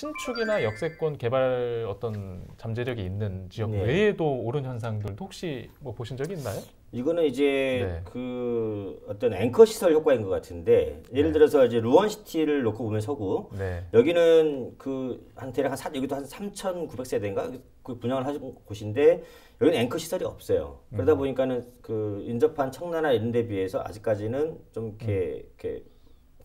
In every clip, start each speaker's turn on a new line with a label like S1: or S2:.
S1: 신축이나 역세권 개발 어떤 잠재력이 있는 지역
S2: 네.
S1: 외에도 오른 현상들도 혹시 뭐 보신 적이 있나요?
S2: 이거는 이제
S1: 네.
S2: 그 어떤 앵커 시설 효과인 것 같은데 예를 들어서 이제 루원시티를 놓고 보면 서구
S1: 네.
S2: 여기는 그 한 대략 여기도 한 3,900세대인가 그 분양을 하신 곳인데 여기는 앵커 시설이 없어요. 그러다 보니까는 그 인접한 청라나 이런 데 비해서 아직까지는 좀 이렇게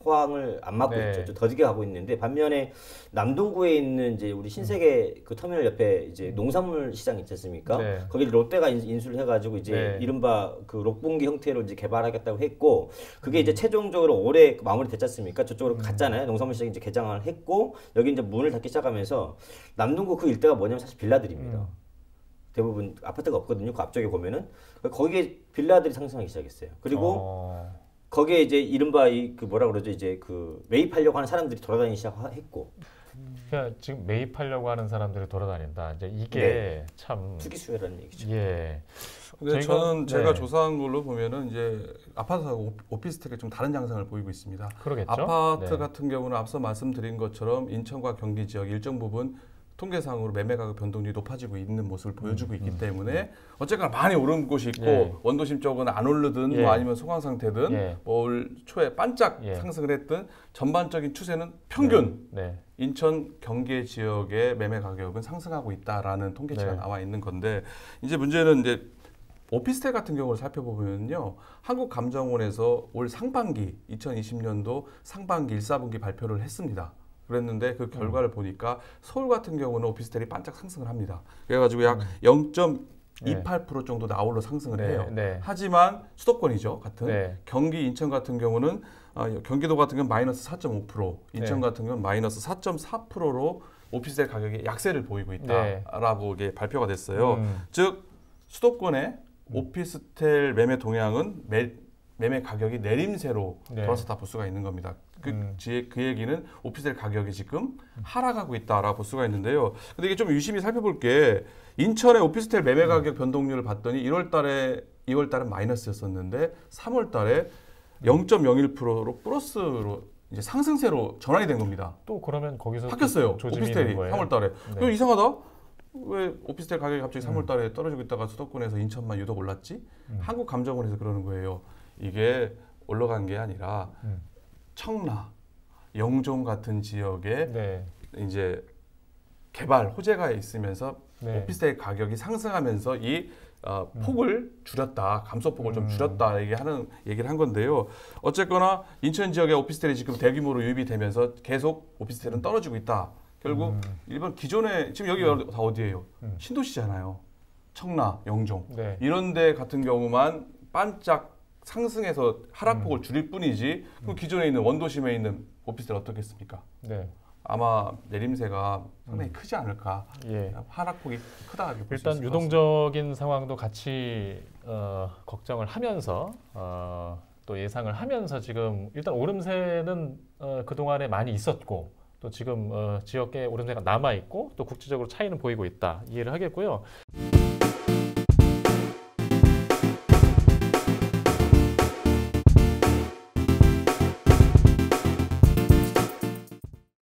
S2: 호황을 안 맞고
S1: 네.
S2: 있죠. 좀 더디게 가고 있는데 반면에 남동구에 있는 이제 우리 신세계 그 터미널 옆에 이제 농산물 시장 있지 않습니까?
S1: 네.
S2: 거기 롯데가 인수를 해가지고 이제
S1: 네.
S2: 이른바 그 록봉기 형태로 이제 개발하겠다고 했고 그게 이제 최종적으로 올해 마무리됐지 않습니까? 저쪽으로 갔잖아요. 농산물 시장 이제 개장을 했고 여기 이제 문을 닫기 시작하면서 남동구 그 일대가 뭐냐면 사실 빌라들입니다. 대부분 아파트가 없거든요. 그 앞쪽에 보면은 거기에 빌라들이 상승하기 시작했어요. 그리고 거기에 이제 이른바 그 뭐라 그러죠? 이제 그 매입하려고 하는 사람들이 돌아다니기 시작했고.
S1: 그러니까 지금 매입하려고 하는 사람들이 돌아다닌다. 이제 이게
S2: 네.
S1: 참
S2: 투기 수요라는 얘기죠.
S1: 예.
S3: 근데
S1: 저희가-
S3: 제가
S1: 네.
S3: 조사한 걸로 보면은 이제 아파트하고 오피스텔이 좀 다른 양상을 보이고 있습니다.
S1: 그러겠죠.
S3: 아파트
S1: 네.
S3: 같은 경우는 앞서 말씀드린 것처럼 인천과 경기 지역 일정 부분 통계상으로 매매 가격 변동률이 높아지고 있는 모습을 보여주고 있기 때문에 어쨌거나 많이 오른 곳이 있고
S1: 예.
S3: 원도심 쪽은 안 오르든
S1: 예.
S3: 뭐 아니면 소강 상태든
S1: 예.
S3: 뭐 올 초에 반짝
S1: 예.
S3: 상승을 했든 전반적인 추세는 평균
S1: 네.
S3: 인천 경계 지역의 매매 가격은 상승하고 있다라는 통계치가
S1: 네.
S3: 나와 있는 건데 이제 문제는 이제 오피스텔 같은 경우를 살펴보면요. 한국감정원에서 올 상반기 2020년도 상반기 1, 4분기 발표를 했습니다. 그랬는데 그 결과를 보니까 서울 같은 경우는 오피스텔이 반짝 상승을 합니다. 그래가지고 약 0.28% 정도 나홀로 상승을
S1: 네.
S3: 해요.
S1: 네.
S3: 하지만 수도권이죠. 같은
S1: 네.
S3: 경기 인천 같은 경우는 경기도 같은 경우는 마이너스 4.5%, 인천
S1: 네.
S3: 같은 경우는 마이너스 4.4%로 오피스텔 가격이 약세를 보이고 있다라고 이게 발표가 됐어요. 즉 수도권의 오피스텔 매매 동향은 매매 가격이 내림세로
S1: 네.
S3: 돌아섰다 볼 수가 있는 겁니다. 그 얘기는 오피스텔 가격이 지금 하락하고 있다라고 볼 수가 있는데요. 근데 이게 좀 유심히 살펴볼 게 인천의 오피스텔 매매 가격 변동률을 봤더니 2월 달은 마이너스였었는데 3월 달에 0.01%로 플러스로 이제 상승세로 전환이 된 겁니다.
S1: 또 그러면 거기서
S3: 바뀌었어요.
S1: 조짐이
S3: 오피스텔이
S1: 있는 거예요?
S3: 3월 달에.
S1: 네.
S3: 이거 이상하다. 왜 오피스텔 가격이 갑자기 3월 달에 떨어지고 있다가 수도권에서 인천만 유독 올랐지? 한국감정원에서 그러는 거예요. 이게 올라간 게 아니라 청라, 영종 같은 지역에
S1: 네.
S3: 이제 개발 호재가 있으면서
S1: 네.
S3: 오피스텔 가격이 상승하면서 이 폭을 줄였다, 감소폭을 좀 줄였다 얘기를 한 건데요. 어쨌거나 인천 지역의 오피스텔이 지금 대규모로 유입이 되면서 계속 오피스텔은 떨어지고 있다. 결국 일본 기존에 지금 여기 다 어디예요? 신도시잖아요. 청라, 영종
S1: 네.
S3: 이런 데 같은 경우만 반짝 상승해서 하락폭을 줄일 뿐이지 그 기존에 있는 원도심에 있는 오피스텔 어떻겠습니까?
S1: 네.
S3: 아마 내림세가 상당히 크지 않을까.
S1: 예.
S3: 하락폭이 크다. 이렇게 볼수
S1: 일단
S3: 있을 것
S1: 유동적인 상황도 같이 걱정을 하면서 또 예상을 하면서 지금 일단 오름세는 그동안에 많이 있었고 또 지금 지역계 오름세가 남아 있고 또 국지적으로 차이는 보이고 있다 이해를 하겠고요.